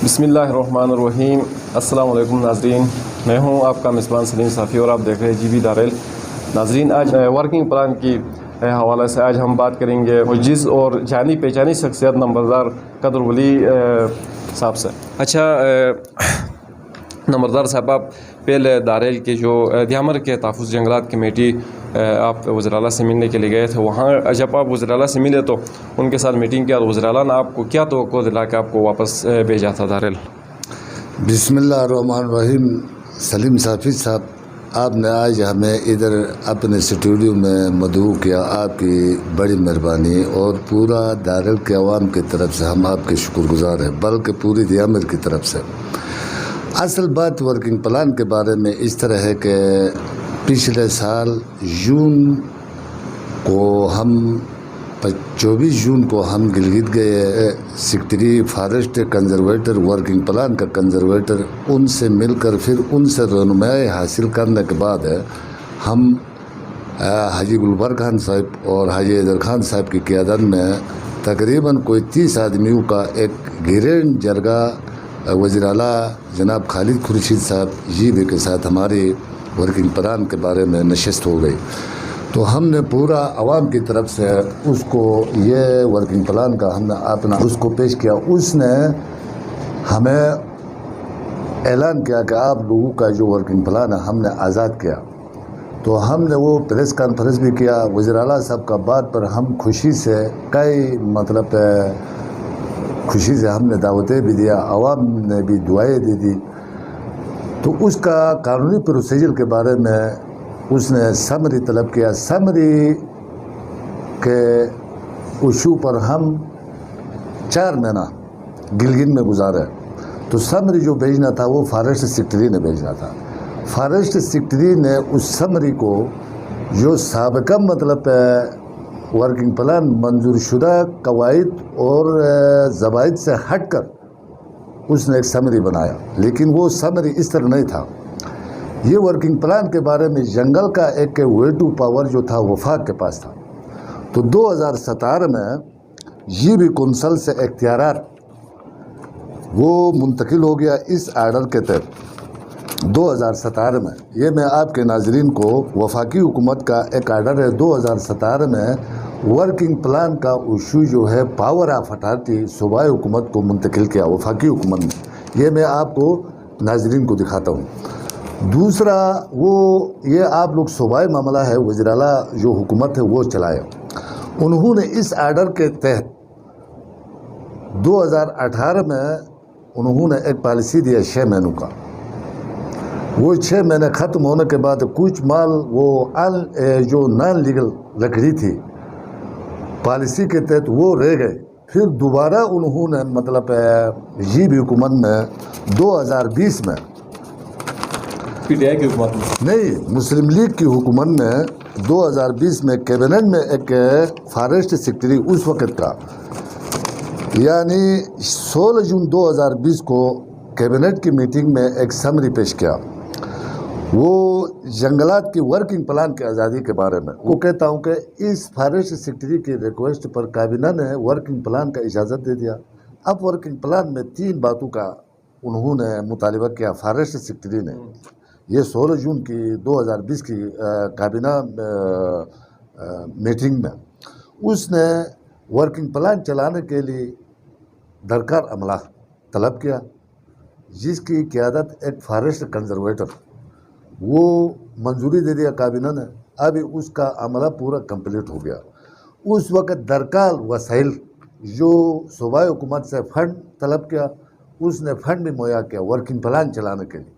بسم اللہ الرحمن الرحیم۔ السلام علیکم ناظرین، میں ہوں آپ کا میزبان سلیم صافی اور آپ دیکھ رہے ہیں جی بی داریل۔ ناظرین، آج ورکنگ پلان کی حوالے سے آج ہم بات کریں گے معجز اور جانی پہچانی شخصیت نمبردار قدر ولی صاحب سے۔ اچھا نمبردار صاحب، آپ پہلے داریل کے جو دیامر کے تحفظ جنگلات کمیٹی آپ وزیر اعلیٰ سے ملنے کے لیے گئے تھے، وہاں جب آپ وزیر اعلیٰ سے ملے تو ان کے ساتھ میٹنگ کیا، وزیر اعلیٰ نے آپ کو کیا توقع دلا کہ آپ کو واپس بھیجا تھا داریل؟ بسم اللہ الرحمن الرحیم۔ سلیم صافی صاحب، آپ نے آج ہمیں ادھر اپنے اسٹوڈیو میں مدعو کیا، آپ کی بڑی مہربانی، اور پورا داریل کے عوام کی طرف سے ہم آپ کے شکر گزار ہیں، بلکہ پوری دیامر کی طرف سے۔ اصل بات ورکنگ پلان کے بارے میں اس طرح ہے کہ پچھلے سال جون کو ہم 24 جون کو ہم گلگت گئے، secretary forest conservator working plan کا کنزرویٹر، ان سے مل کر پھر ان سے رہنمائی حاصل کرنے کے بعد ہم حاجی گلبر خان صاحب اور حاجی حیدر خان صاحب کی قیادت میں تقریباً کوئی 30 آدمیوں کا ایک گرینڈ جرگہ وزیر اعلیٰ جناب خالد خورشید صاحب جی بی کے ساتھ ہماری ورکنگ پلان کے بارے میں نشست ہو گئی۔ تو ہم نے پورا عوام کی طرف سے اس کو یہ ورکنگ پلان کا ہم نے اپنا اس کو پیش کیا۔ اس نے ہمیں اعلان کیا کہ آپ لوگوں کا جو ورکنگ پلان ہے ہم نے آزاد کیا۔ تو ہم نے وہ پریس کانفرنس بھی کیا، وزیر اعلیٰ صاحب کا بات پر ہم خوشی سے خوشی سے ہم نے دعوتیں بھی دیا، عوام نے بھی دعائیں دی دی۔ تو اس کا قانونی پروسیجر کے بارے میں اس نے سمری طلب کیا۔ سمری کے ایشو پر ہم 4 مہینہ گلگت میں گزارے۔ تو سمری جو بھیجنا تھا وہ فارسٹ سیکٹری نے بھیجنا تھا۔ فارسٹ سیکٹری نے اس سمری کو جو سابقہ ورکنگ پلان منظور شدہ قواعد اور ضوابط سے ہٹ کر اس نے ایک سمری بنایا، لیکن وہ سمری اس طرح نہیں تھا۔ یہ ورکنگ پلان کے بارے میں جنگل کا ایک ویٹو پاور جو تھا وفاق کے پاس تھا۔ تو 2017 میں جی بی کونسل سے اختیارات وہ منتقل ہو گیا اس آرڈر کے تحت 2017 میں۔ یہ میں آپ کے ناظرین کو وفاقی حکومت کا ایک آرڈر ہے 2017 میں، ورکنگ پلان کا ایشو جو ہے پاور آف اتھارٹی صوبائی حکومت کو منتقل کیا وفاقی حکومت نے۔ یہ میں آپ کو ناظرین کو دکھاتا ہوں۔ دوسرا یہ آپ لوگ صوبائی معاملہ ہے، وزیر اعلیٰ جو حکومت ہے وہ چلائے۔ انہوں نے اس آرڈر کے تحت 2018 میں انہوں نے ایک پالیسی دیا 6 مہینوں کا۔ وہ 6 مہینے ختم ہونے کے بعد کچھ مال وہ جو نان لیگل لکڑی تھی پالیسی کے تحت وہ رہ گئے۔ پھر دوبارہ انہوں نے جی بی حکومت میں 2020 میں PTI کی حکومت میں نہیں، مسلم لیگ کی حکومت میں 2020 میں کیبنٹ میں ایک فارسٹ سیکٹری اس وقت کا، یعنی 16 جون 2020 کو کیبنٹ کی میٹنگ میں ایک سمری پیش کیا، وہ جنگلات کی ورکنگ پلان کی آزادی کے بارے میں۔ وہ کہتا ہوں کہ اس فارسٹ سیکٹری کی ریکویسٹ پر کابینہ نے ورکنگ پلان کا اجازت دے دیا۔ اب ورکنگ پلان میں 3 باتوں کا انہوں نے مطالبہ کیا فارسٹ سیکٹری نے۔ یہ 16 جون کی 2020 کی کابینہ میٹنگ میں اس نے ورکنگ پلان چلانے کے لیے درکار عملہ طلب کیا، جس کی قیادت ایک فارسٹ کنزرویٹر، وہ منظوری دے دیا کابینہ نے۔ ابھی اس کا عملہ پورا کمپلیٹ ہو گیا۔ اس وقت درکار وسائل جو صوبائی حکومت سے فنڈ طلب کیا، اس نے فنڈ بھی مہیا کیا ورکنگ پلان چلانے کے لیے۔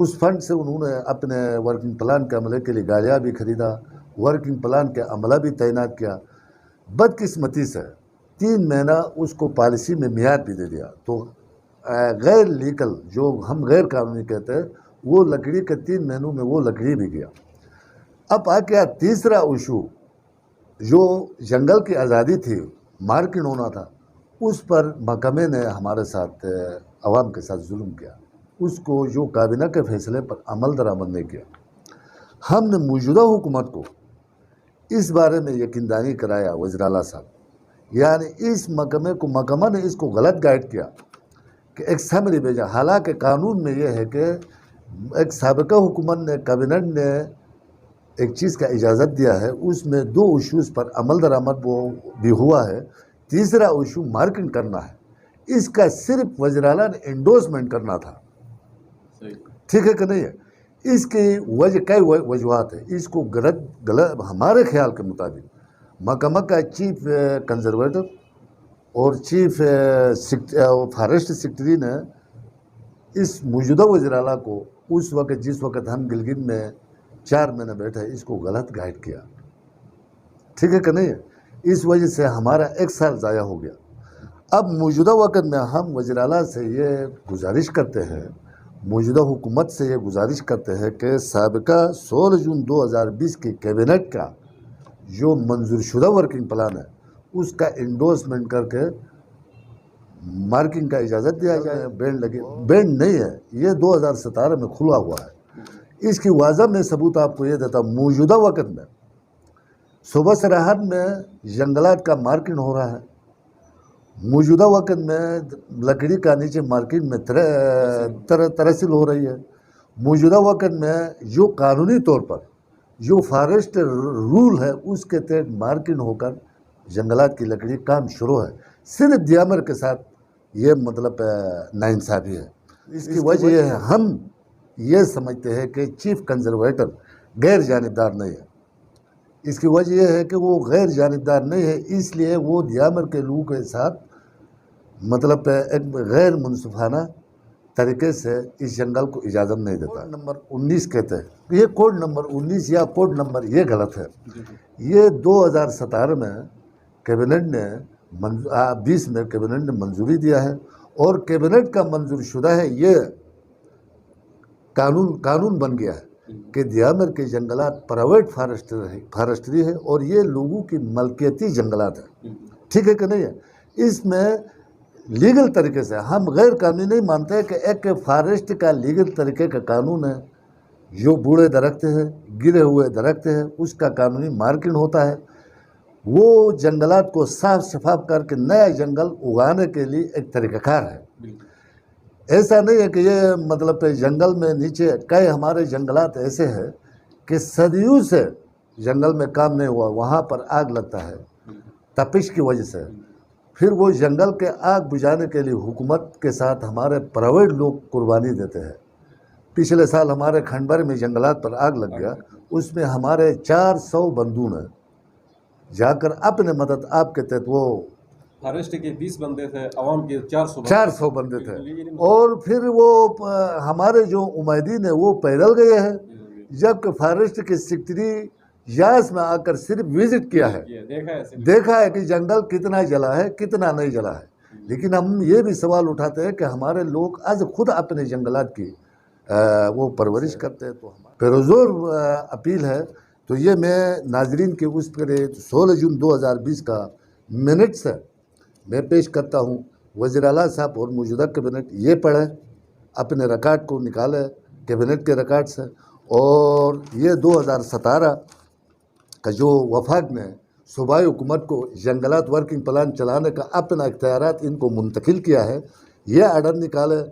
اس فنڈ سے انہوں نے اپنے ورکنگ پلان کے عملے کے لیے گاڑیاں بھی خریدا، ورکنگ پلان کے عملہ بھی تعینات کیا۔ بدقسمتی سے 3 مہینہ اس کو پالیسی میں میعاد بھی دے دیا۔ تو غیر لیگل جو ہم غیر قانونی کہتے ہیں وہ لکڑی کے 3 مہینوں میں وہ لکڑی بھی گیا۔ اب آ گیا تیسرا ایشو، جو جنگل کی آزادی تھی، مارکنگ ہونا تھا، اس پر محکمے نے ہمارے ساتھ عوام کے ساتھ ظلم کیا۔ اس کو جو کابینہ کے فیصلے پر عمل درآمد نہیں کیا۔ ہم نے موجودہ حکومت کو اس بارے میں یقین دہانی کرایا، وزیر اعلیٰ صاحب، یعنی اس محکمے نے اس کو غلط گائیڈ کیا۔ کہ ایک سمری بھیجا. حالانکہ قانون میں یہ ہے کہ ایک سابقہ حکومت نے کابینٹ نے ایک چیز کا اجازت دیا ہے, اس میں 2 ایشوز پر عمل درآمد وہ بھی ہوا ہے. تیسرا ایشو مارکنگ کرنا ہے, اس کا صرف وزیر اعلیٰ نے انڈورسمنٹ کرنا تھا. ٹھیک ہے کہ نہیں ہے؟ اس کی وجہ کئی وجوہات ہیں. اس کو غلط ہمارے خیال کے مطابق محکمہ کا چیف کنزرویٹر اور چیف فارسٹ سیکرٹری نے اس موجودہ وزیر اعلیٰ کو اس وقت جس وقت ہم گلگت میں 4 مہینے بیٹھے اس کو غلط گائیڈ کیا. ٹھیک ہے کہ نہیں ہے؟ اس وجہ سے ہمارا 1 سال ضائع ہو گیا. اب موجودہ وقت میں ہم وزیر اعلیٰ سے یہ گزارش کرتے ہیں, موجودہ حکومت سے یہ گزارش کرتے ہیں کہ سابقہ 16 جون 2020 کی کیبنٹ کا جو منظور شدہ ورکنگ پلان ہے اس کا انڈورسمنٹ کر کے مارکنگ کا اجازت دیا جائے. بینڈ لگے, بینڈ نہیں ہے, یہ 2017 میں کھلا ہوا ہے. اس کی واضح میں ثبوت آپ کو یہ دیتا ہوں. موجودہ وقت میں صوبہ سرحد میں جنگلات کا مارکنگ ہو رہا ہے. موجودہ وقت میں لکڑی کا نیچے مارکنگ میں ترسیل ہو رہی ہے. موجودہ وقت میں جو قانونی طور پر جو فارسٹ رول ہے اس کے تحت مارکنگ ہو کر جنگلات کی لکڑی کام شروع ہے. صرف دیامر کے ساتھ یہ مطلب ناانصافی ہے. اس کی وجہ یہ ہے, ہم یہ سمجھتے ہیں کہ چیف کنزرویٹر غیر جانبدار نہیں ہے. اس کی وجہ یہ ہے کہ وہ غیر جانبدار نہیں ہے, اس لیے وہ دیامر کے لوگوں کے ساتھ مطلب ایک غیر منصفانہ طریقے سے اس جنگل کو اجازت نہیں دیتا. کوڈ نمبر 19 کہتے ہیں, یہ کوڈ نمبر 19 یا کوڈ نمبر یہ غلط ہے. یہ 2017 میں کیبنٹ نے 20 میں کیبنٹ نے منظوری دیا ہے, اور کیبنٹ کا منظور شدہ ہے. یہ قانون بن گیا ہے کہ دیامر کے جنگلات پرائیویٹ فارسٹری ہے اور یہ لوگوں کی ملکیتی جنگلات ہیں. ٹھیک ہے کہ نہیں ہے؟ اس میں لیگل طریقے سے ہم غیر قانونی نہیں مانتے کہ ایک فارسٹ کا لیگل طریقے کا قانون ہے. جو بوڑھے درخت ہیں, گرے ہوئے درخت ہیں, اس کا قانونی مارکنگ ہوتا ہے. وہ جنگلات کو صاف شفاف کر کے نیا جنگل اگانے کے لیے ایک طریقہ کار ہے. ایسا نہیں ہے کہ یہ مطلب جنگل میں نیچے کئی ہمارے جنگلات ایسے ہیں کہ صدیوں سے جنگل میں کام نہیں ہوا, وہاں پر آگ لگتا ہے تپش کی وجہ سے. پھر وہ جنگل کے آگ بجھانے کے لیے حکومت کے ساتھ ہمارے پرائیویٹ لوگ قربانی دیتے ہیں. پچھلے سال ہمارے کھنڈبر میں جنگلات پر آگ لگ گیا, اس میں ہمارے 400 بندوں نے جا کر اپنے مدد آپ کے تحت وہ فارسٹ کے 20 بندے تھے, عوام کے 400 بندے تھے, اور پھر وہ ہمارے جو امیدین ہیں وہ پیدل گئے ہیں, جبکہ فارسٹ کے سیکرٹری یاس میں آ کر صرف وزٹ کیا ہے, دیکھا ہے کہ جنگل کتنا جلا ہے کتنا نہیں جلا ہے. لیکن ہم یہ بھی سوال اٹھاتے ہیں کہ ہمارے لوگ آج خود اپنے جنگلات کی وہ پرورش کرتے ہیں. تو پرزور اپیل ہے. تو یہ میں ناظرین کے اس پر 16 جون 2020 کا منٹس میں پیش کرتا ہوں. وزیر اعلیٰ صاحب اور موجودہ کیبنٹ یہ پڑھیں, اپنے ریکارڈ کو نکالیں کیبنٹ کے ریکارڈ سے, اور یہ 2017 کا جو وفاق نے صوبائی حکومت کو جنگلات ورکنگ پلان چلانے کا اپنا اختیارات ان کو منتقل کیا ہے, یہ آرڈر نکالے.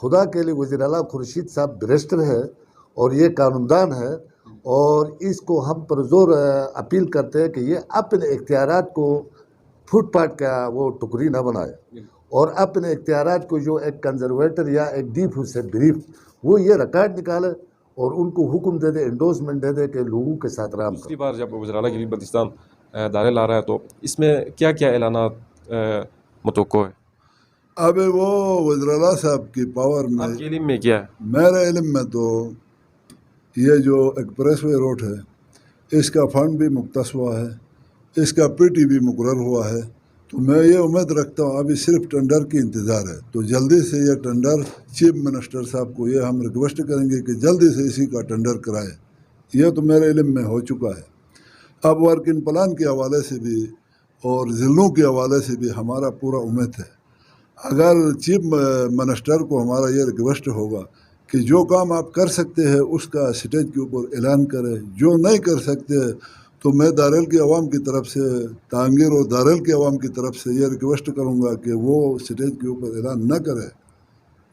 خدا کے لیے وزیر اعلیٰ خورشید صاحب بیرسٹر ہے اور یہ قانون دان ہے, اور اس کو ہم پرزور اپیل کرتے ہیں کہ یہ اپنے اختیارات کو فٹ پاتھ کا وہ ٹکری نہ بنائے, اور اپنے اختیارات کو جو ایک کنزرویٹر یا ایک ڈیپ سے بریف وہ یہ ریکارڈ نکالے اور ان کو حکم دے دے, انڈورسمنٹ دے دے کہ لوگوں کے ساتھ رام کریں. دوسری بار جب وزیر اعلیٰ گلگت بلتستان دارے لا رہا ہے تو اس میں کیا کیا اعلانات متوقع ہے؟ اب وہ وزیر اعلیٰ صاحب کی پاور میں, آپ کے علم میں کیا ہے؟ میرے علم میں تو یہ جو ایکسپریس وے روڈ ہے اس کا فنڈ بھی مختص ہوا ہے, اس کا پی ٹی بھی مقرر ہوا ہے. تو میں یہ امید رکھتا ہوں ابھی صرف ٹینڈر کی انتظار ہے, تو جلدی سے یہ ٹینڈر چیف منسٹر صاحب کو یہ ہم ریکویسٹ کریں گے کہ جلدی سے اسی کا ٹینڈر کرائے. یہ تو میرے علم میں ہو چکا ہے. اب ورکنگ پلان کے حوالے سے بھی اور ضلعوں کے حوالے سے بھی ہمارا پورا امید ہے. اگر چیف منسٹر کو ہمارا یہ ریکویسٹ ہوگا کہ جو کام آپ کر سکتے ہیں اس کا اسٹیج کے اوپر اعلان کرے, جو نہیں کر سکتے تو میں داریل کی عوام کی طرف سے, تانگیر اور داریل کی عوام کی طرف سے یہ ریکویسٹ کروں گا کہ وہ اسٹیج کے اوپر اعلان نہ کرے,